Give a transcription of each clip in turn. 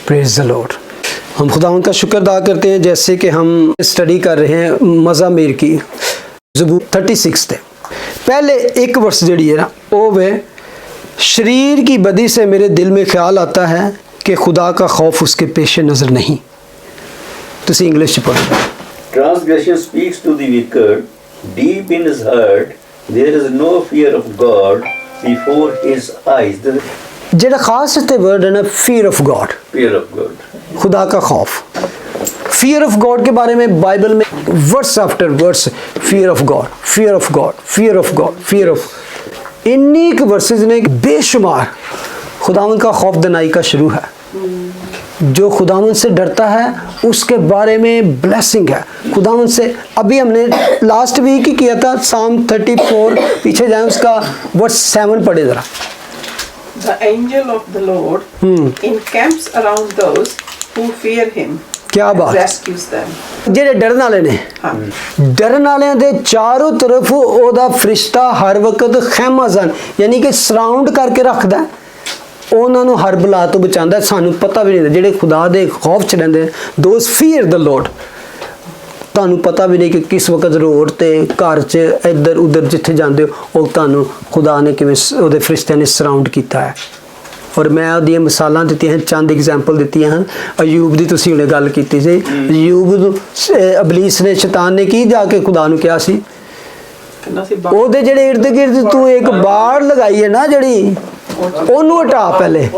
Praise the Lord. हम खुदावंद का शुक्र अदा करते हैं जैसे कि हम स्टडी कर रहे हैं मज़ामीर की ज़बूर 36 ते पहले एक वर्स जड़ी है ना वो वे शरीर की बदी से मेरे दिल में ख्याल आता है कि खुदा का खौफ उसके पेश नज़र नहीं। तुसी इंग्लिश पढ़ो। Transgression speaks to the wicked, deep in his heart, there is no fear of God before his eyes. जेड़ा खास इस्ते वर्ड है ना fear of God, Fear of God. खुदा का खौफ। फियर ऑफ गॉड के बारे में बाइबल में verse after verse fear of God, fear of God, fear of God, fear of इन्हीं के वर्सेस ने बेशुमार खुदावंद का खौफ दनाई का शुरू है। जो खुदावंद से डरता है उसके बारे में ब्लेसिंग है। खुदावंद से अभी हमने लास्ट वीक ही किया था साम 34 पीछे जाए उसका वर्स 7 पढ़े जरा। The angel of the Lord encamps around those who fear him क्या and बात। rescues them. ਜਿਹੜੇ ਡਰਨ ਵਾਲੇ ਨੇ ਡਰਨ ਵਾਲਿਆਂ ਦੇ ਚਾਰੋਂ ਤਰਫ ਉਹਦਾ ਫਰਿਸ਼ਤਾ ਹਰ ਵਕਤ ਖੈਮਾਜ਼ਨ ਯਾਨੀ ਕਿ ਸਰਾਊਂਡ ਕਰਕੇ ਰੱਖਦਾ ਹੈ। ਉਹਨਾਂ ਨੂੰ ਹਰ ਬਲਾ ਤੋਂ ਬਚਾਉਂਦਾ। ਸਾਨੂੰ ਪਤਾ ਵੀ ਨਹੀਂ ਜਿਹੜੇ ਖੁਦਾ ਦੇ ਖੌਫ ਚ ਰਹਿੰਦੇ ਦੋਸ ਫੀਅਰ ਦ ਲੋਰਡ ਤੁਹਾਨੂੰ ਪਤਾ ਵੀ ਨਹੀਂ ਕਿ ਕਿਸ ਵਕਤ ਰੋਡ ਤੇ ਘਰ 'ਚ ਇੱਧਰ ਉੱਧਰ ਜਿੱਥੇ ਜਾਂਦੇ ਹੋ ਉਹ ਤੁਹਾਨੂੰ ਖੁਦਾ ਨੇ ਕਿਵੇਂ ਉਹਦੇ ਫਰਿਸ਼ਤਿਆਂ ਨੇ ਸਰਾਊਂਡ ਕੀਤਾ ਹੈ। ਔਰ ਮੈਂ ਉਹਦੀਆਂ ਮਿਸਾਲਾਂ ਦਿੱਤੀਆਂ ਹਨ, ਚੰਦ ਐਗਜ਼ਾਮਪਲ ਦਿੱਤੀਆਂ ਹਨ। ਅਯੂਬ ਦੀ ਤੁਸੀਂ ਹੁਣੇ ਗੱਲ ਕੀਤੀ ਸੀ। ਅਯੂਬ ਨੂੰ ਅਬਲੀਸ ਨੇ ਸ਼ੈਤਾਨ ਨੇ ਕੀ ਜਾ ਕੇ ਖੁਦਾ ਨੂੰ ਕਿਹਾ ਸੀ ਉਹਦੇ ਜਿਹੜੇ ਇਰਦ ਗਿਰਦ ਤੂੰ ਇੱਕ ਬਾੜ ਲਗਾਈ ਹੈ ਨਾ ਜਿਹੜੀ ਉਹਨੂੰ ਹਟਾ ਪਹਿਲੇ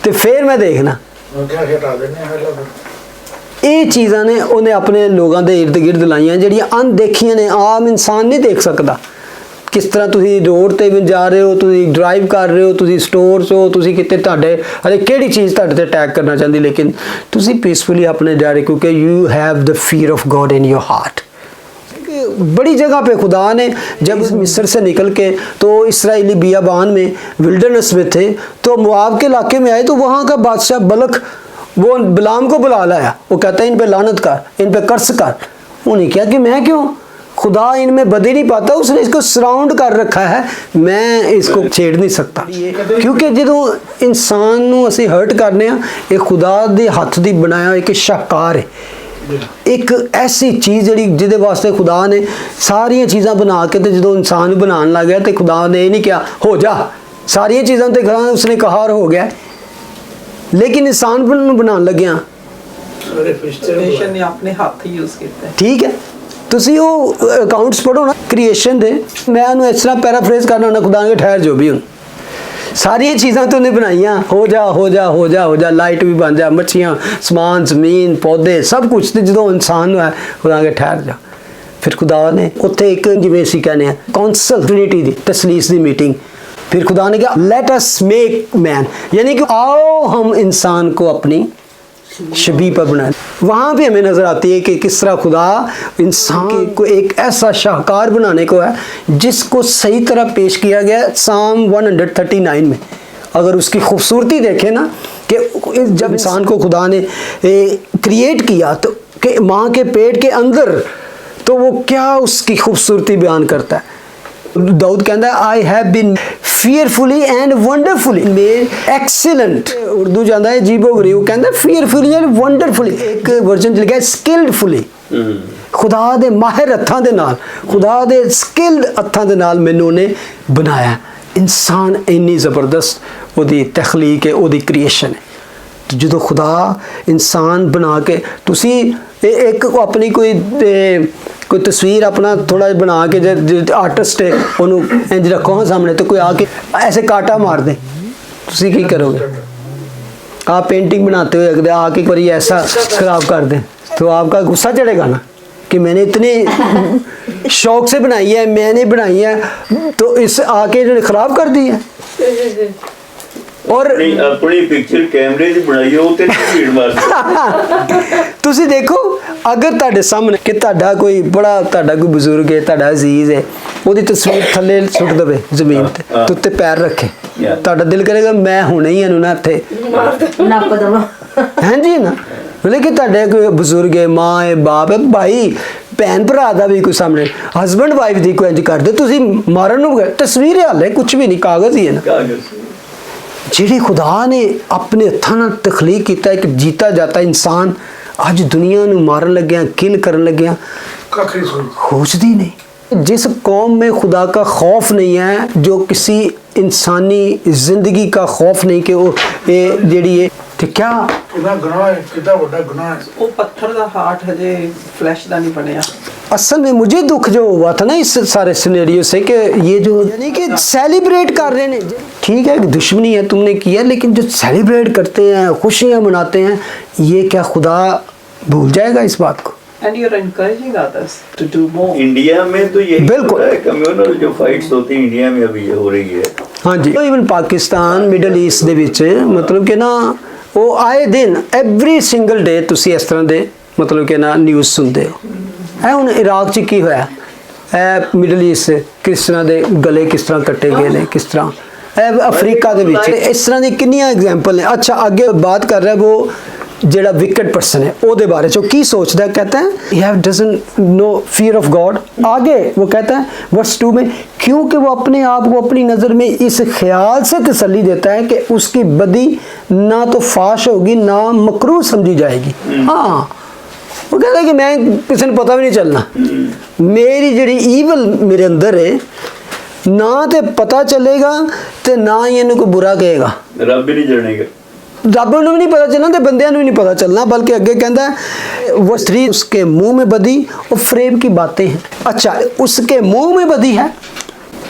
ਤੇ ਫਿਰ ਮੈਂ ਦੇਖਣਾ। ਇਹ ਚੀਜ਼ਾਂ ਨੇ ਉਹਨੇ ਆਪਣੇ ਲੋਕਾਂ ਦੇ ਇਰਦ ਗਿਰਦ ਲਾਈਆਂ ਜਿਹੜੀਆਂ ਅਣਦੇਖੀਆਂ ਨੇ, ਆਮ ਇਨਸਾਨ ਨਹੀਂ ਦੇਖ ਸਕਦਾ। ਕਿਸ ਤਰ੍ਹਾਂ ਤੁਸੀਂ ਰੋਡ ਤੇ ਵੀ ਜਾ ਰਹੇ ਹੋ, ਤੁਸੀਂ ਡਰਾਈਵ ਕਰ ਰਹੇ ਹੋ, ਤੁਸੀਂ ਸਟੋਰ 'ਚ ਹੋ, ਤੁਸੀਂ ਕਿਤੇ ਤੁਹਾਡੇ ਹਲੇ ਕਿਹੜੀ ਚੀਜ਼ ਤੁਹਾਡੇ ਤੇ ਅਟੈਕ ਕਰਨਾ ਚਾਹੁੰਦੀ ਲੇਕਿਨ ਤੁਸੀਂ ਪੀਸਫੁਲੀ ਆਪਣੇ ਜਾ ਰਹੇ क्योंकि you have the fear of God in your heart. बड़ी जगह पे खुदा ने जब मिस्र से निकल के तो इसराइली बियाबान में विल्डरनेस में थे तो मुआब के इलाके में आए तो वहाँ का बादशाह बलक वो बिलाम को बुला लाया। वो कहता है इन पे लानत कर, इन पे कर्स कर। उन्हें क्या कि मैं क्यों, खुदा इनमें बदल नहीं पाता, उसने इसको सराउंड कर रखा है, मैं इसको छेड़ नहीं सकता। क्योंकि जो इंसान नूं असीं हर्ट करने ये खुदा दे हथ दी बनाया एक शाहकार है, एक ऐसी चीज़ जी जिहदे वास्ते खुदा ने सारिया चीज़ां बना के तो जो इंसान बनाने लग गया तो खुदा ने ये नहीं कहा हो जा सारिया चीज़ों तो खुदा उसने कहार हो गया, लेकिन इंसान बनाने लग्या ने अपने हाथ यूज किया। ठीक है तुसी वो अकाउंट्स पढ़ो ना क्रिएशन दे, मैं उन्हें इस तरह पैराफ्रेज करना होना खुदा के ठहर जो भी हूँ सारिया चीज़ां तो उन्हें बनाइया हो जा हो जा हो जा हो जा, लाइट भी बन जा, मच्छियाँ समान जमीन पौधे सब कुछ तो जो इंसान है खुदा के ठहर जा। फिर खुदा ने उत्थे एक जिवें असीं कहने कौंसल ट्रिनिटी दी तसलीस दी मीटिंग, फिर खुदा ने कहा लेट अस मेक मैन यानी कि आओ हम इंसान को अपनी शबीह पर बनाए। वहाँ भी हमें नज़र आती है कि किस तरह खुदा इंसान को एक ऐसा शाहकार बनाने को है जिसको सही तरह पेश किया गया साम 139 में। अगर उसकी खूबसूरती देखें ना कि जब इंसान को खुदा ने क्रिएट किया तो कि माँ के पेट के अंदर तो वो क्या उसकी खूबसूरती बयान करता है। दाऊद कहता है I have been fearfully and wonderfully made excellent। Urdu जाता है जीबो गरीब कहता है fearfully and wonderfully, एक वर्जन लिखा है skilledfully। खुदा दे माहिर हत्थां दे नाल, खुदा दे स्किल्ड हत्थां दे नाल मैनू ने बनाया। इंसान इन्नी ज़बरदस्त ओदी तखलीक है, ओदी क्रिएशन है। तो जो खुदा इंसान बना के तुसी एक अपनी कोई तस्वीर अपना थोड़ा बना के जो आर्टिस्ट है उन्होंने इंज रखो सामने तो कोई आके ऐसे काटा मार दे तुसी की करोगे। आप पेंटिंग बनाते हुए अगर आके एक बार ऐसा खराब कर दें तो आपका गुस्सा चढ़ेगा ना कि मैंने इतने शौक से बनाई है, मैंने बनाई है तो इस आके इन्होंने ख़राब कर दी है। और अपनी पिक्चर कैमरे से बनाई हो ते भीड़ मार तुसी देखो अगर ਤੁਹਾਡੇ सामने कि ਤੁਹਾਡਾ कोई बड़ा ਤੁਹਾਡਾ कोई बुजुर्ग है, ਤੁਹਾਡਾ अजीज है, ਉਹਦੀ ਤਸਵੀਰ ਥੱਲੇ ਸੁੱਟ ਦੇਵੇ ਜ਼ਮੀਨ ਤੇ ਤੇ ਉੱਤੇ ਪੈਰ ਰੱਖੇ ਤੁਹਾਡਾ ਦਿਲ ਕਰੇਗਾ ਮੈਂ ਹੁਣੇ ਹੀ ਇਹਨੂੰ ਨਾ ਇੱਥੇ ਨੱਪ ਦਵਾਂ। ਹਾਂਜੀ ਨਾ लेकिन ਤੁਹਾਡੇ कोई बुजुर्ग है, माँ है, बाप है, भाई ਭੈਣ ਭਰਾ ਦਾ ਵੀ ਕੋਈ ਸਾਹਮਣੇ ਹਸਬੈਂਡ ਵਾਈਫ ਦੀ ਕੋਈ ਇੰਜ ਕਰਦੇ ਤੁਸੀਂ ਮਾਰਨ ਨੂੰ ਤਸਵੀਰ ਹਾਲੇ ਕੁਝ ਵੀ ਨਹੀਂ ਕਾਗਜ਼ ਹੀ ਹੈ ਨਾ। ਜਿਹੜੀ ਖੁਦਾ ਨੇ ਆਪਣੇ ਹੱਥਾਂ ਨਾਲ ਤਖਲੀਕ ਕੀਤਾ ਇੱਕ ਜੀਤਾ ਜਾਤਾ ਇਨਸਾਨ ਅੱਜ ਦੁਨੀਆ ਨੂੰ ਮਾਰਨ ਲੱਗਿਆ ਕਿਲ ਕਰਨ ਲੱਗਿਆ खोजती नहीं। जिस कौम में खुदा का खौफ नहीं है जो किसी इंसानी जिंदगी का खौफ नहीं कि वो ये जेड़ी है तो क्या कितना गुनाह है, कितना बड़ा गुनाह है। ਉਹ ਪੱਥਰ ਦਾ ਹਾਰਟ ਹਜੇ ਫਲੈਸ਼ ਦਾ ਨਹੀਂ ਬਣਿਆ। असल में मुझे दुख जो हुआ था ना इस सारे सिनेरियो से कि ये जो यानी कि सेलिब्रेट कर रहे हैं ठीक है दुश्मनी है तुमने किया लेकिन जो सेलिब्रेट करते हैं खुशियाँ मनाते हैं ये क्या खुदा भूल जाएगा इस बात को। And you're encouraging others to do more. India में तो यही बिल्कुल। होता है, कम्युनल जो फाइट्स होती हैं इंडिया में अभी ये हो रही है। हाँ जी इवन पाकिस्तान मिडल ईस्ट ਦੇ ਵਿੱਚ ਮਤਲਬ ਕਿ ਨਾ ਉਹ ਆਏ ਦਿਨ ਐਵਰੀ ਸਿੰਗਲ ਡੇ ਤੁਸੀਂ ਇਸ ਤਰ੍ਹਾਂ ਦੇ ਮਤਲਬ ਕਿ ਨਾ ਨਿਊਜ਼ ਸੁਣਦੇ ਹੋ ਇਹ ਹੁਣ ਇਰਾਕ 'ਚ ਕੀ ਹੋਇਆ ਇਹ ਮਿਡਲ ਈਸਟ ਕਿਸ ਤਰ੍ਹਾਂ ਦੇ ਗਲੇ ਕਿਸ ਤਰ੍ਹਾਂ ਕੱਟੇ ਗਏ ਨੇ ਕਿਸ ਤਰ੍ਹਾਂ ਇਹ ਅਫਰੀਕਾ ਦੇ ਵਿੱਚ ਇਸ ਤਰ੍ਹਾਂ ਦੀ ਕਿੰਨੀਆਂ ਐਗਜ਼ਾਮਪਲ ਨੇ ਅੱਛਾ ਅੱਗੇ ਬਾਤ ਕਰ ਰਿਹਾ ਉਹ ਜਿਹੜਾ विकेट पर्सन है ਉਹਦੇ ਬਾਰੇ ਚ ਕੀ ਸੋਚਦਾ है कहता है he have doesn't know fear of God आगे वो कहता है वर्स 2 में क्योंकि वो अपने आप को अपनी नज़र में इस ख्याल से तसल्ली देता है कि उसकी बदी ना तो फाश होगी ना मकरूह समझी जाएगी हाँ वो कहता है कि मैं किसी ने पता भी नहीं चलना मेरी ਜਿਹੜੀ ਈਵਲ ਮੇਰੇ ਅੰਦਰ ਹੈ ਨਾ ਤੇ ਪਤਾ ਚੱਲੇਗਾ ਤੇ ਨਾ ਹੀ ਇਹਨੂੰ ਕੋਈ ਬੁਰਾ ਕਹੇਗਾ रब भी नहीं जड़ेगा। रब ਨੂੰ ਵੀ ਨਹੀਂ ਪਤਾ ਚੱਲਣਾ ਤੇ ਬੰਦਿਆਂ ਨੂੰ ਵੀ ਨਹੀਂ ਪਤਾ ਚੱਲਣਾ बल्कि ਅੱਗੇ ਕਹਿੰਦਾ वो स्त्री उसके मुंह में बदी और फ्रेब की बातें हैं अच्छा उसके मुंह में बदी है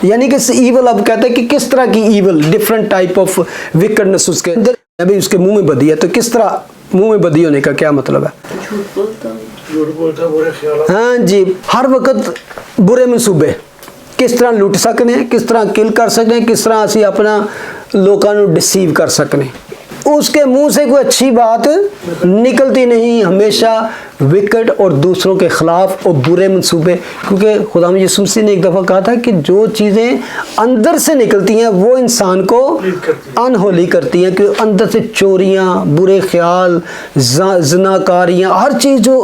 यानी कि ईवल अब कहता है कि किस तरह की evil different type of wickedness उसके अंदर अभी उसके मुंह में बदी है तो किस तरह मुंह में बदी होने का क्या मतलब है झूठ बोलता बुरे ख्याल। हाँ जी हर वक्त बुरे मनसूबे किस तरह लुट सकने किस तरह किल कर सकने किस तरह ਅਸੀਂ अपना लोगों ਨੂੰ डिसीव कर सकने उसके मुंह से कोई अच्छी बात निकलती नहीं हमेशा विकेट और दूसरों के खिलाफ और बुरे मंसूबे क्योंकि खुदा यीशु मसीह ने एक दफ़ा कहा था कि जो चीज़ें अंदर से निकलती हैं वो इंसान को अनहोली करती हैं कि अंदर से चोरियाँ बुरे ख्याल ज़नाकारियाँ हर चीज़ जो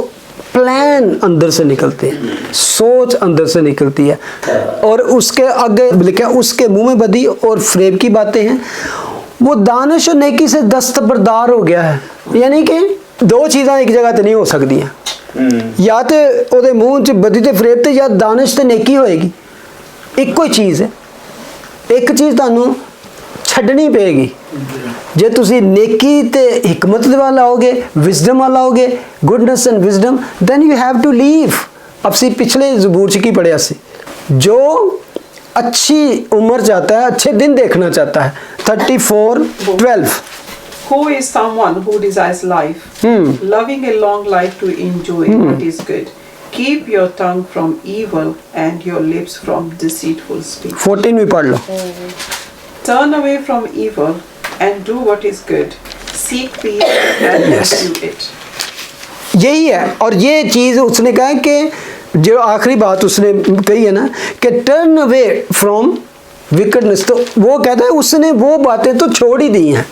प्लान अंदर से निकलते हैं सोच अंदर से निकलती है और उसके आगे लिखा उसके मुंह में बदी और फ्रेब की बातें हैं वो दानिश और नेकी से दस्तबरदार हो गया है यानी कि दो चीज़ां एक जगह ते नहीं हो सकदियां या तो ਉਹਦੇ ਮੂੰਹ 'ਚ ਬਦੀ ਤੇ ਫਰੇਬ ਤੇ ਜਾਂ ਦਾਨਿਸ਼ ਤੇ ਨੇਕੀ ਹੋਏਗੀ ਇੱਕੋ ਹੀ ਚੀਜ਼ ਹੈ ਇੱਕ ਚੀਜ਼ ਤੁਹਾਨੂੰ ਛੱਡਣੀ ਪਏਗੀ ਜੇ ਤੁਸੀਂ ਨੇਕੀ ਤੇ ਹਕਮਤ ਦੇ ਵੱਲ ਆਓਗੇ ਵਿਜ਼ਡਮ ਵੱਲ ਆਓਗੇ goodness and wisdom then you have to leave ਅਸੀਂ ਪਿਛਲੇ ਜ਼ਬੂਰ 'ਚ ਕੀ ਪੜਿਆ ਸੀ ਜੋ अच्छी उम्र चाहता है अच्छे दिन देखना चाहता है 34:12 Who is someone who desires life, loving a long life to enjoy what is good? Keep your tongue from evil and your lips from deceitful speech. 14 भी पढ़ लो Turn away from evil and do what is good. Seek peace and pursue it. यही है और ये चीज़ उसने कहा कि जो आखिरी बात उसने कही है ना कि टर्न अवे फ्रॉम विकेडनेस तो वो कहता है उसने वो बातें तो छोड़ ही दी हैं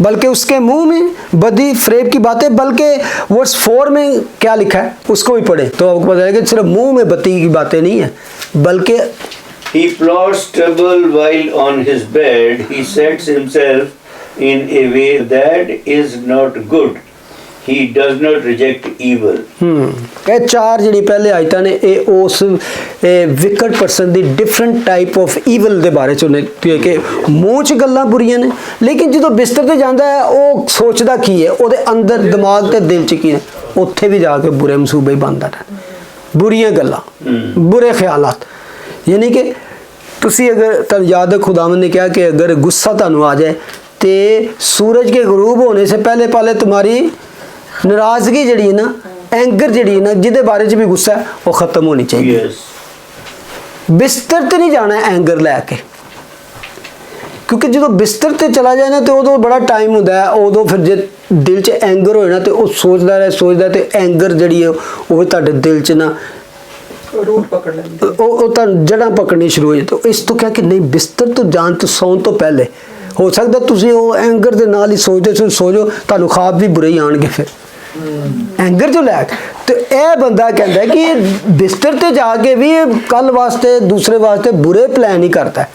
बल्कि उसके मुंह में बदी फ्रेब की बातें बल्कि वर्स 4 में क्या लिखा है उसको भी पढ़े तो आपको पता चलेगा सिर्फ मुंह में बत्ती की बातें नहीं है बल्कि He plots trouble while on his bed. He sets himself in a way that is not good. He does not reject evil. ਇਹ ਚਾਰ ਜਿਹੜੀ ਪਹਿਲੇ ਆਇਤਾਂ ਨੇ ਇਹ ਉਸ wicket person the different type of evil ਦੇ ਬਾਰੇ ਚ ਉਹਨੇ ਕਿ ਮੂੰਹ 'ਚ ਗੱਲਾਂ ਬੁਰੀਆਂ ਨੇ ਲੇਕਿਨ ਜਦੋਂ ਬਿਸਤਰ ਤੇ ਜਾਂਦਾ ਹੈ ਉਹ ਸੋਚਦਾ ਕੀ ਹੈ ਉਹਦੇ ਅੰਦਰ ਦਿਮਾਗ ਤੇ ਦਿਲ 'ਚ ਕੀ ਹੈ ਉੱਥੇ ਵੀ ਜਾ ਕੇ ਬੁਰੇ ਮਸੂਬੇ ਹੀ ਬਣਦਾ ਨੇ ਬੁਰੀਆਂ ਗੱਲਾਂ ਬੁਰੇ ਖਿਆਲਾਤ यानी कि ਤੁਸੀਂ अगर ਤੁਹਾਨੂੰ याद है खुदावंद ने कहा कि अगर गुस्सा ਤੁਹਾਨੂੰ आ जाए तो सूरज के गरूब होने से पहले तुम्हारी नाराज़गी जड़ी है ना एंगर जड़ी है ना जिदे बारे च भी गुस्सा है वो ख़त्म होनी चाहिए Yes. बिस्तर ते नहीं जाना एंगर लैके क्योंकि जो बिस्तर ते चला जाए ना तो उदों बड़ा टाइम होंदा है उदों फिर जे दिल च एंगर होए ना तो वो सोचदा ते एंगर जड़ी है वो भी तुहाडे दिल च ना रूट पकड़ लेंगे। जड़ा पकड़नी शुरू हो जाए तो इस तो क्या कि नहीं बिस्तर तो जान तो सौन तो पहले हो सकता तुसीं वो एंगर दे नाल ही सोचदे सो जाओ तुहानूं ख्वाब भी बुरे ही आउणगे फिर एंगर जो लैक तो यह बंदा कहता है कि बिस्तर ते जाके भी कल वास्ते दूसरे वास्ते बुरे प्लान ही करता है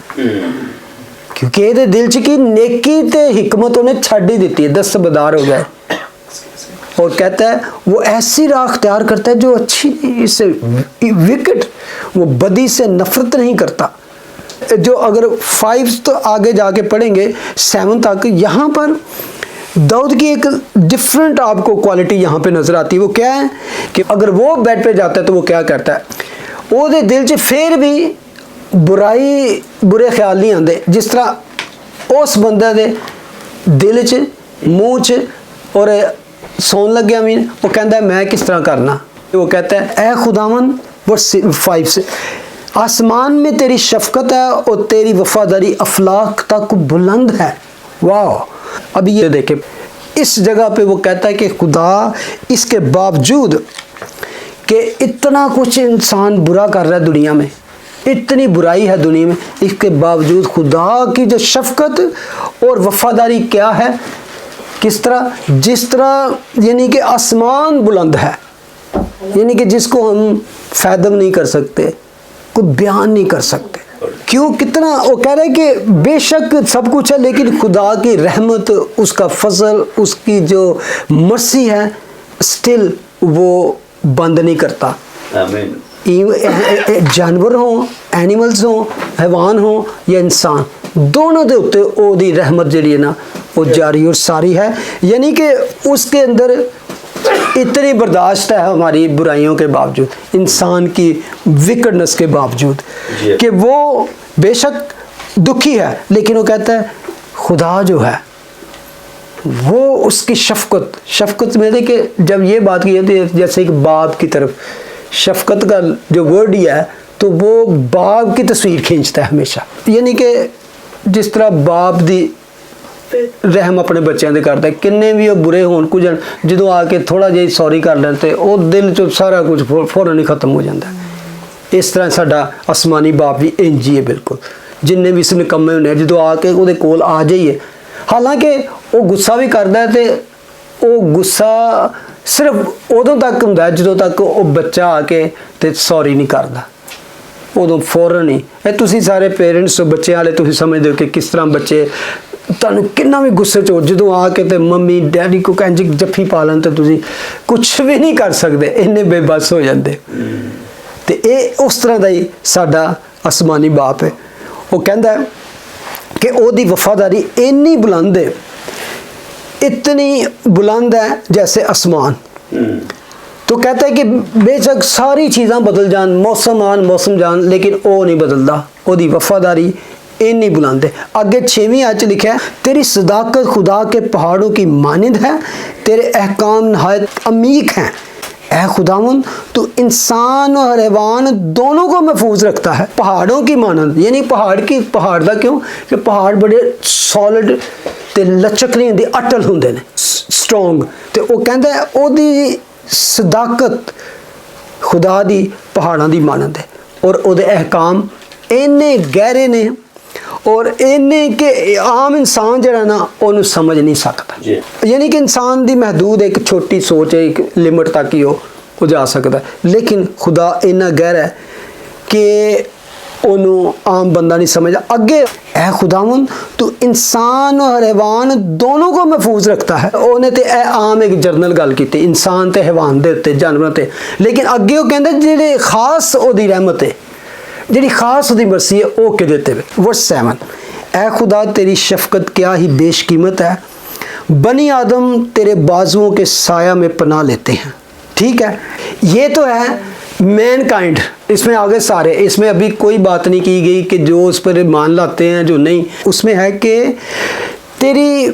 क्योंकि ਇਹਦੇ ਦਿਲ 'ਚ ਕੀ नेकी ਤੇ हिकमत ਉਹਨੇ ਛੱਡ ही ਦਿੱਤੀ है, दस्तबरदार हो गया है। और कहता है वो ऐसी राह अख्तियार करता है जो अच्छी नहीं, इससे विकेट, वो बदी से नफरत नहीं करता। जो अगर 5 तो आगे जाके पढ़ेंगे 7 तक, यहाँ पर दाऊद की एक डिफरेंट आपको क्वालिटी यहाँ पे नज़र आती है। वो क्या है कि अगर वो बेड पे जाता है तो वो क्या करता है, ਉਹਦੇ दिल 'ਚ फिर भी बुराई बुरे ख्याल नहीं आते, जिस तरह उस बंदे दे दिल 'ਚ मूँह 'ਚ और सौन लग्या मीन वो कहता है मैं किस तरह करना। वो कहता है ए खुदावन, वर्स 5 से, आसमान में तेरी शफकत है और तेरी वफादारी अफलाक तक बुलंद है। वाह। अब ये देखे इस जगह पे वो कहता है कि खुदा इसके बावजूद कि इतना कुछ इंसान बुरा कर रहा है दुनिया में, इतनी बुराई है दुनिया में, इसके बावजूद खुदा की जो शफकत और वफादारी क्या है, किस तरह, जिस तरह यानी कि आसमान बुलंद है, यानी कि जिसको हम फैदम नहीं कर सकते, कोई बयान नहीं कर सकते। क्यों, कितना वो कह रहे हैं कि बेशक सब कुछ है लेकिन खुदा की रहमत, उसका फजल, उसकी जो मर्सी है स्टिल वो बंद नहीं करता। आमीन। जानवर हो, एनिमल्स हो, हैवान हो या इंसान, दोनों के उत्ते ओदी रहमत जी है ना वो जारी और सारी है। यानी कि उसके अंदर इतनी बर्दाश्त है हमारी बुराइयों के बावजूद, इंसान की विकटनेस के बावजूद, कि वो बेशक दुखी है लेकिन वो कहता है खुदा जो है वो उसकी शफकत में कि जब ये बात की जाती है जैसे एक बाप की तरफ, शफकत का जो वर्ड ही है तो वो बाप की तस्वीर खींचता है हमेशा। यानी कि जिस तरह बाप दी रहम अपने बच्चों से करता है, किन्ने भी वो बुरे होन कुछ जो आके थोड़ा जिहा सॉरी कर लेते वो दिल चो सारा कुछ फौरन ही खत्म हो जाता है। इस तरह साडा आसमानी बाप भी इंज ही है बिल्कुल, जिन्ने भी इसने कम्मे होने जो आके वो कोल आ जाइए, हालांकि वो गुस्सा भी करता है तो वो गुस्सा सिर्फ उदों तक होंदा जो तक वो बच्चा आके ते सॉरी नहीं करता, उदों फौरन ही। तुसी सारे पेरेंट्स बच्चे वाले तुसी समझदे हो कि किस तरह बच्चे तुहानू कितना भी गुस्से चो जो आके ते मम्मी डैडी को कहंज जफ्फी पा लन तो तुसी कुछ भी नहीं कर सकते, इन्ने बेबस हो जाते। तो ये उस तरह का ही साडा आसमानी बाप है। वो कहता है कि ओदी वफादारी इन्नी बुलंद है, इतनी बुलंद है जैसे आसमान। तो कहता है कि बेशक सारी चीज़ां बदल जान, मौसम आन मौसम जान, लेकिन वो नहीं बदलता, ओदी वफादारी इन्नी बुलंद है। आगे 6वीं आयत लिखा है तेरी सदाकत खुदा के पहाड़ों की मानिंद है, तेरे अहकाम नहायत अमीक हैं। ऐ खुदावन तू इंसान और हैवान दोनों को महफूज रखता है पहाड़ों की मानंद। यानी पहाड़ का क्यों कि पहाड़ बड़े सॉलिड ते लचक नहीं होंगे, अटल होंगे ने, स्ट्रोंग। तो वो कहता है ओदी सदाकत खुदा दी पहाड़ों की मानंद है और ओदे अहकाम इन्ने गहरे ने और इन्ने के आम इंसान जरा ना उन्हें समझ नहीं सकता। यानी कि इंसान की महदूद एक छोटी सोच है, एक लिमिट तक ही वो जा सकता है, लेकिन खुदा इन्ना गहरा है कि उन्होंने आम बंदा नहीं समझ। अगे ए खुदावन तू इंसान और हैवान दोनों को महफूज रखता है। उन्हें तो ए आम एक जरनल गल की इंसान ते हैवान दे उत्ते जानवर ते, लेकिन अगे वो कहते जेडे खास ओदी रहमत है, जी खास उसकी मर्सी है वो के देते हुए। वर्स 7 ए खुदा तेरी शफकत क्या ही बेशकीमत है, बनी आदम तेरे बाजुओं के साया में पनाह लेते हैं। ठीक है, ये तो है मैन काइंड, इसमें आगे सारे, इसमें अभी कोई बात नहीं की गई कि जो उस पर मान लाते हैं जो नहीं। उसमें है कि तेरी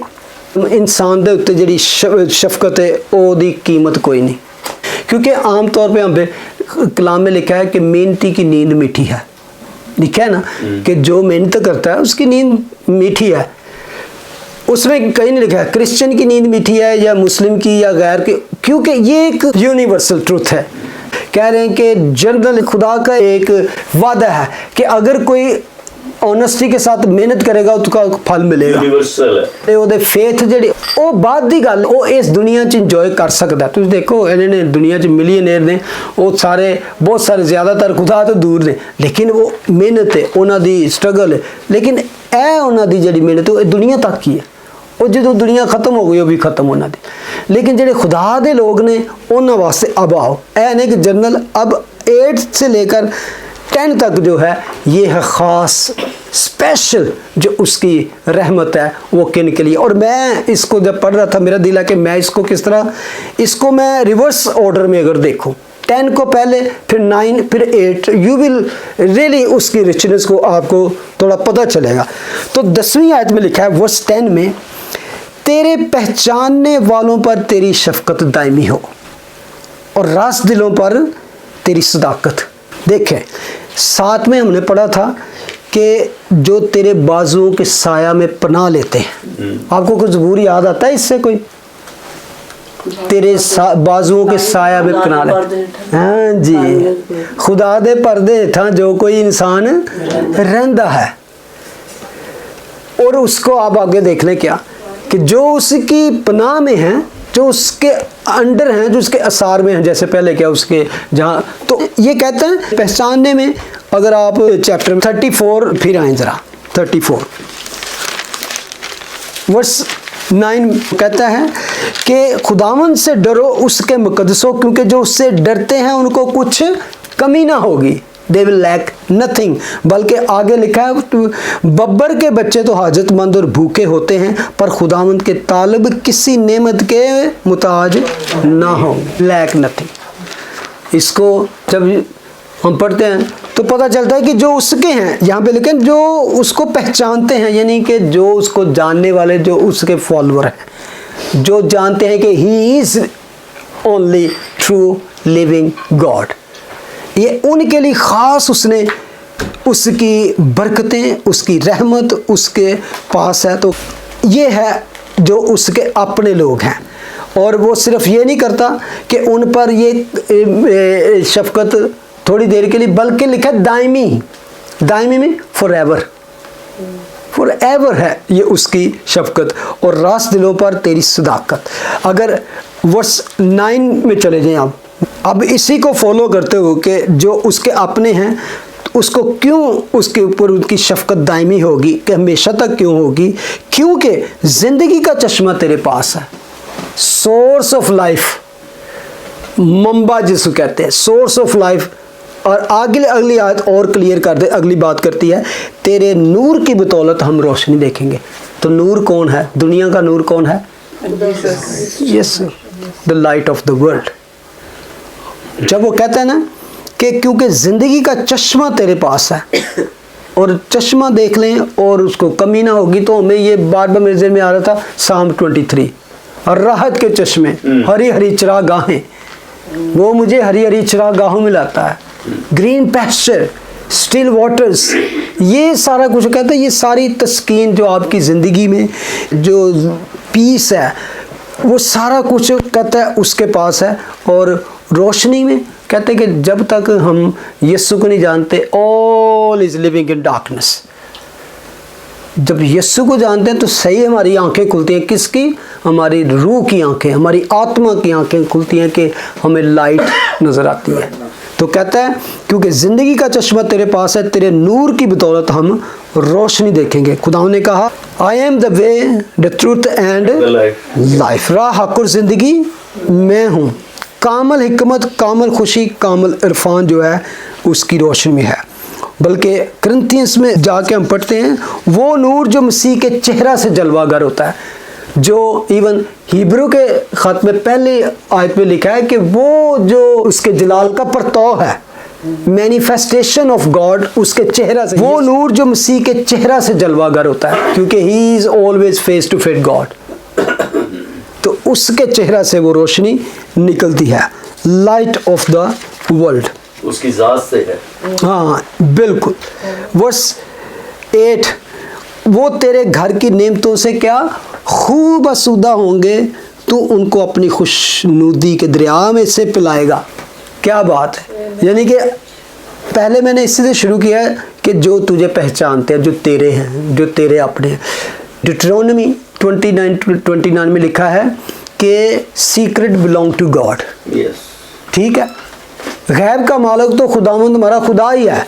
इंसान के उत्ते जी शफकत है ओदी कीमत कोई नहीं, क्योंकि आम तौर पे हमें कलाम में लिखा है कि मेहनती की नींद मीठी है। लिखा है ना कि जो मेहनत करता है उसकी नींद मीठी है। उसमें कहीं नहीं लिखा है क्रिश्चियन की नींद मीठी है या मुस्लिम की या गैर की, क्योंकि ये एक यूनिवर्सल ट्रुथ है। कह रहे हैं कि जनरल खुदा का एक वादा है कि अगर कोई ऑनेस्टी के साथ मेहनत करेगा उसका फल मिलेगा। यूनिवर्सल है। ਤੇ ਉਹਦੇ ਫੇਥ ਜਿਹੜੀ ਉਹ ਬਾਅਦ ਦੀ ਗੱਲ, ਉਹ ਇਸ ਦੁਨੀਆ 'ਚ ਇੰਜੋਏ ਕਰ ਸਕਦਾ। ਤੁਸੀਂ ਦੇਖੋ ਇਹਨਾਂ ਨੇ ਦੁਨੀਆ 'ਚ ਮਿਲੀਅਨੇਅਰ ਨੇ, ਉਹ ਸਾਰੇ ਬਹੁਤ ਸਾਰੇ ਜ਼ਿਆਦਾਤਰ ਖੁਦਾ ਤੋਂ ਦੂਰ ਨੇ, ਲੇਕਿਨ ਉਹ ਮਿਹਨਤ ਹੈ, ਉਹਨਾਂ ਦੀ ਸਟਰਗਲ ਹੈ। ਲੇਕਿਨ ਇਹ ਉਹਨਾਂ ਦੀ ਜਿਹੜੀ ਮਿਹਨਤ ਉਹ ਦੁਨੀਆ ਤੱਕ ਹੀ ਹੈ, ਉਹ ਜਦੋਂ ਦੁਨੀਆ ਖਤਮ ਹੋ ਗਈ ਉਹ ਵੀ ਖਤਮ ਉਹਨਾਂ ਦੀ। ਲੇਕਿਨ ਜਿਹੜੇ खुदा ਦੇ ਲੋਕ ਨੇ ਉਹਨਾਂ ਵਾਸਤੇ अब आओ ਇਹ ਨੇ कि जर्नल अब 8 से लेकर 10 तक जो है ये है ख़ास स्पेशल जो उसकी रहमत है वो किन के लिए। और मैं इसको जब पढ़ रहा था मेरा दिल है कि मैं इसको किस तरह, इसको मैं रिवर्स ऑर्डर में अगर देखूं, 10 को पहले फिर 9 फिर 8, यू विल रियली उसकी रिचनेस को आपको थोड़ा पता चलेगा। तो 10वीं आयत में लिखा है वर्स 10 में, तेरे पहचानने वालों पर तेरी शफकत दायमी हो और रास दिलों पर तेरी सदाकत। देखें 7 में हमने पढ़ा था कि जो तेरे बाजुओं के साया में पनाह लेते हैं। आपको कुछ ज़बूर याद आता है इससे कोई? तेरे बाजुओं के साया में पनाह लेते, हाँ जी, खुदा दे पर्दे हेठां जो कोई इंसान रहंदा है। और उसको आप आगे देख लें क्या कि जो उसकी पनाह में हैं, जो उसके अंडर हैं, जो उसके असार में हैं, जैसे पहले क्या उसके जहाँ, तो ये कहते हैं पहचानने में। अगर आप चैप्टर 34 फिर आए ज़रा 34 वर्स 9 कहता है कि खुदावंद से डरो उसके मुकद्दसों, क्योंकि जो उससे डरते हैं उनको कुछ कमी ना होगी। They will lack nothing. बल्कि आगे लिखा है बब्बर के बच्चे तो हाजतमंद और भूखे होते हैं, पर खुदावंद के तालब किसी नेमत के मुताज ना हो। Lack nothing. इसको जब हम पढ़ते हैं तो पता चलता है कि जो उसके हैं, यहाँ पे लेकिन जो उसको पहचानते हैं, यानी कि जो उसको जानने वाले, जो उसके फॉलोअर हैं, जो जानते हैं कि he is only true living God, ये उनके लिए ख़ास उसने उसकी बरकतें, उसकी रहमत उसके पास है। तो ये है जो उसके अपने लोग हैं। और वो सिर्फ ये नहीं करता कि उन पर ये शफकत थोड़ी देर के लिए, बल्कि लिखा दायमी, दायमी में फॉरएवर, फॉरएवर है ये उसकी शफकत। और रास दिलों पर तेरी सदाकत। अगर वर्स 9 में चले जाएं आप, अब इसी को फॉलो करते हो कि जो उसके अपने हैं उसको क्यों उसके ऊपर उनकी शफकत दायमी होगी, कि हमेशा तक क्यों होगी? क्योंकि ज़िंदगी का चश्मा तेरे पास है, सोर्स ऑफ लाइफ, मंबा जिसको कहते हैं, सोर्स ऑफ लाइफ। और आगे अगली आयत और क्लियर कर दे, अगली बात करती है तेरे नूर की बदौलत हम रोशनी देखेंगे। तो नूर कौन है? दुनिया का नूर कौन है? Yes, the light of the world. जब वो कहता है ना कि क्योंकि ज़िंदगी का चश्मा तेरे पास है, और चश्मा देख लें और उसको कमी ना होगी, तो हमें ये बार बार मेरे ज़हन में आ रहा था साम 23, और राहत के चश्मे, हरी हरी चरागाहें, वो मुझे हरी हरी चरागाहों में लाता है, ग्रीन पैस्चर, स्टिल वाटर्स, ये सारा कुछ कहता है। ये सारी तस्कीन जो आपकी ज़िंदगी में जो पीस है वो सारा कुछ कहता है उसके पास है। और रोशनी में कहते हैं कि जब तक हम यीशु को नहीं जानते, all is living in darkness. जब यीशु को जानते हैं तो सही हमारी आंखें खुलती हैं। किसकी? हमारी रूह की आंखें, हमारी आत्मा की आंखें खुलती हैं कि हमें लाइट नज़र आती है। तो कहता है क्योंकि ज़िंदगी का चश्मा तेरे पास है, तेरे नूर की बदौलत हम रोशनी देखेंगे। खुदा ने कहा I am the way, the truth and life. राह, हक और ज़िंदगी मैं हूँ। कामल हिकमत, कामल खुशी, कामल इरफान जो है उसकी रोशनी में है। बल्कि करंथियंस में जाके हम पढ़ते हैं वो नूर जो मसीह के चेहरा से जलवागर होता है, जो इवन हिब्रू के ख़त में पहले आयत में लिखा है कि वो जो उसके जलाल का परताव है, मैनिफेस्टेशन ऑफ गॉड, उसके चेहरा से, वो नूर जो मसीह के चेहरा से जलवागर होता है, क्योंकि he is always face to face God. तो उसके चेहरा से वो रोशनी निकलती है, लाइट ऑफ द वर्ल्ड, उसकी ज़ात से है। हाँ बिल्कुल। वर्स 8, वो तेरे घर की नेमतों से क्या खूब आसूदा होंगे, तू उनको अपनी खुशनुदी के दरिया में से पिलाएगा। क्या बात है, यानी कि पहले मैंने इसी से शुरू किया है कि जो तुझे पहचानते हैं, जो तेरे हैं, जो तेरे अपने हैं। डिट्रोनमी 29 में लिखा है कि secret belong to God. Yes. ठीक है, गैब का मालिक तो खुदावंद हमारा खुदा ही है,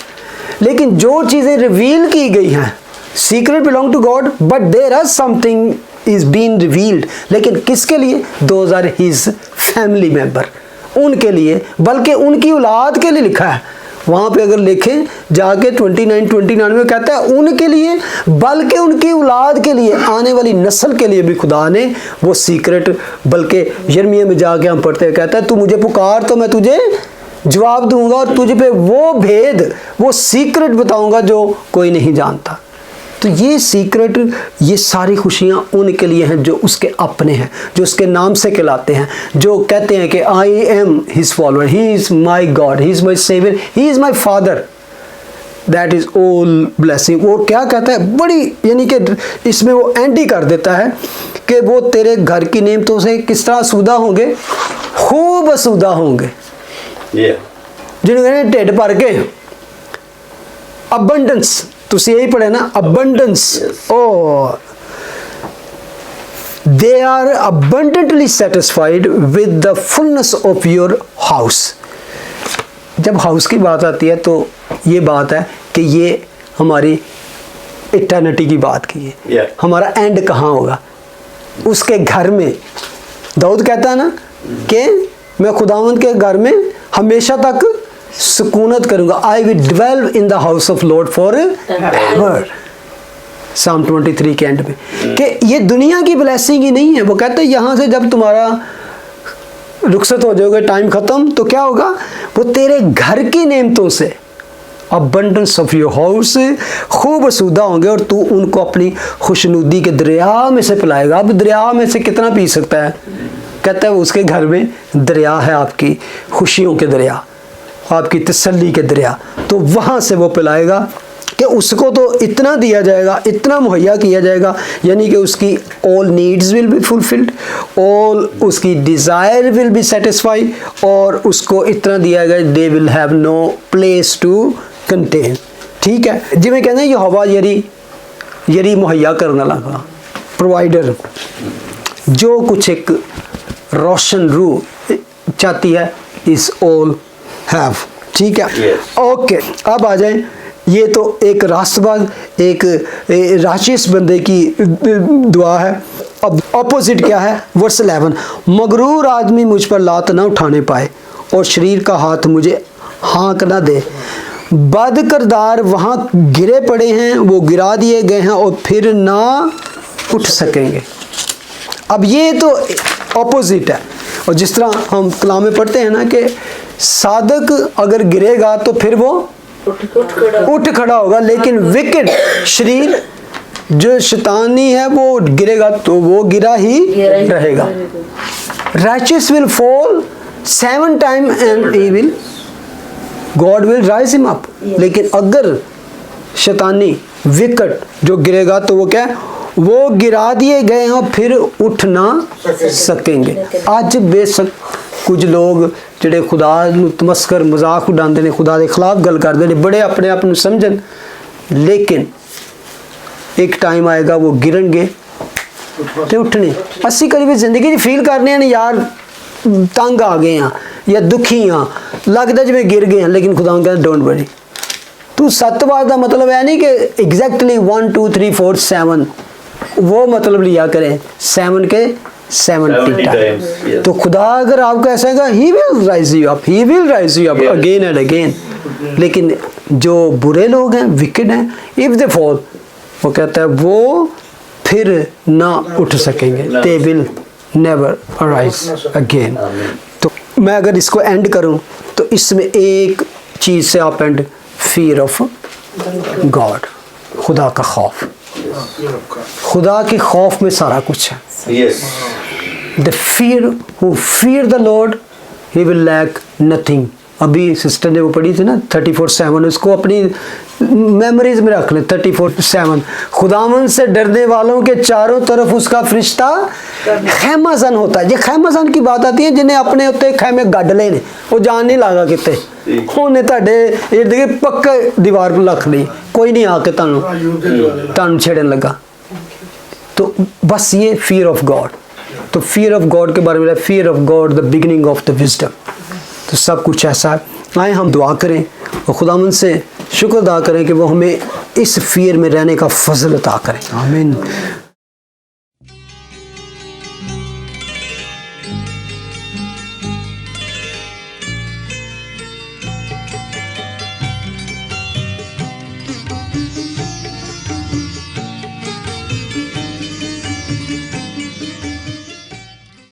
लेकिन जो चीज़ें रिवील की गई हैं, secret belong to God, but there are something is been revealed. लेकिन किसके लिए? Those are his family member, उनके लिए, बल्कि उनकी औलाद के लिए लिखा है। वहाँ पे अगर लिखें जाके 29 में कहता है उनके लिए, बल्कि उनकी औलाद के लिए, आने वाली नस्ल के लिए भी खुदा ने वो सीक्रेट, बल्कि यिर्मयाह में जाके हम पढ़ते हैं, कहता है तू मुझे पुकार तो मैं तुझे जवाब दूंगा और तुझे पे वो भेद, वो सीक्रेट बताऊंगा जो कोई नहीं जानता। तो ये सीक्रेट, ये सारी खुशियाँ उनके लिए हैं जो उसके अपने हैं, जो उसके नाम से कहलाते हैं, जो कहते हैं कि I am his follower, he is my God, he is my saviour, he is my father, that is all blessing. वो क्या कहता है, बड़ी, यानी कि इसमें वो एंड ही कर देता है कि वो तेरे घर की नेमतों से किस तरह आसूदा होंगे, खूब आसूदा होंगे। Yeah. जिन्होंने ढिड भर के, अबंडेंस, तुसी यही पढ़े ना, abundance, oh they are abundantly satisfied with the fullness of your house. जब हाउस की बात आती है तो ये बात है कि ये हमारी इटर्निटी की बात की है। Yeah. हमारा एंड कहाँ होगा? उसके घर में। दाऊद कहता है ना कि मैं खुदावंद के घर में हमेशा तक सुकूनत करूंगा, I will dwell in the house of Lord forever. Psalm 23 के एंड में कि ये दुनिया की ब्लेसिंग ही नहीं है। वो कहते हैं यहाँ से जब तुम्हारा रुखसत हो जाओगे, टाइम खत्म, तो क्या होगा? वो तेरे घर की नेमतों से, अबंडेंस ऑफ योर हाउस, खूब आसूदा होंगे और तू उनको अपनी खुशनुदी के दरिया में से पिलाएगा। अब दरिया में से कितना पी सकता है? कहता है उसके घर में दरिया है, आपकी खुशियों के दरिया, आपकी तसल्ली के दरिया, तो वहाँ से वो पिलाएगा कि उसको तो इतना दिया जाएगा, इतना मुहैया किया जाएगा, यानी कि उसकी all needs will be fulfilled, all उसकी डिज़ायर विल बी सेटिस्फाई, और उसको इतना दिया गया, they will have no place to contain. ठीक है, जिमें कहते हैं यहोवा यरी मुहैया करने लगा, प्रोवाइडर, जो कुछ एक रोशन रूह चाहती है, इज ऑल हैव। ठीक है, Yes. ओके, अब आ जाए, ये तो एक रास्तबाज, एक राशियस बंदे की दुआ है। अब ऑपोजिट क्या है? वर्स 11, मगरूर आदमी मुझ पर लात ना उठाने पाए और शरीर का हाथ मुझे हाँक ना दे। बद करदार वहाँ गिरे पड़े हैं, वो गिरा दिए गए हैं और फिर ना उठ सकेंगे। अब ये तो ऑपोजिट है, और जिस तरह हम कलाम में पढ़ते हैं ना कि सादक अगर गिरेगा तो फिर वो उठ खड़ा होगा, लेकिन विकेट शरीर जो शैतानी है वो गिरेगा तो वो गिरा ही रहेगा। Righteous will fall 7 times and he will, God will rise him up। लेकिन अगर शैतानी विकेट जो गिरेगा तो वो क्या है? वो गिरा दिए गए हैं और फिर उठ ना सकेंगे। आज बेशक कुछ लोग ਜਿਹੜੇ खुदा ਨੂੰ ਤਮਸਕਰ मजाक उड़ाते हैं, खुदा के खिलाफ गल करते हैं, बड़े अपने आप ਨੂੰ समझन, लेकिन एक टाइम आएगा वो गिरनगे तो उठने। ਅਸੀਂ कभी भी जिंदगी च फील करने हैं यार तंग आ गए हैं या दुखी हाँ, लगता जिवें गिर गए हैं, लेकिन खुदा कहता डोंट वरी, तू 7 बार का मतलब है नहीं कि एग्जैक्टली 1 2 3 4 7, वो मतलब लिया करें 7 के 70 टाइम। yes. तो खुदा अगर आपको ऐसा है, he will rise you up, he will rise you up again and again. लेकिन जो बुरे लोग हैं, विकेड हैं, इफ दे फॉल, वो कहता है वो फिर ना उठ सकेंगे, they will never arise again. तो मैं अगर इसको एंड करूं तो इसमें एक चीज़ से आप एंड, फियर ऑफ गॉड, खुदा का खौफ। खुदा के खौफ में सारा कुछ है। Yes. The fear who fear the Lord, he will lack nothing अभी सिस्टर ने वो पढ़ी थी ना 34/7, उसको अपनी मेमोरीज में रख ले। 34/7, खुदावन से डरने वालों के चारों तरफ उसका फरिश्ता खैमाजन होता है। ये खैमाजन की बात आती है जिन्हें अपने उत्ते खैमे गढ़ ले ने, वो जान नहीं लागा किते ਉਹਨੇ ਤੁਹਾਡੇ इर्द गिर्द पक्का दीवार पर रख ली, कोई नहीं आके ਤੁਹਾਨੂੰ छेड़न लगा। तो बस ये फियर ऑफ गॉड। तो फियर ऑफ गॉड के बारे में, fear of God the beginning of the wisdom. तो सब कुछ ऐसा है। आए हम दुआ करें और खुदावंद से शुक्र अदा करें कि वो हमें इस फियर में रहने का फजल अता करें। आमीन।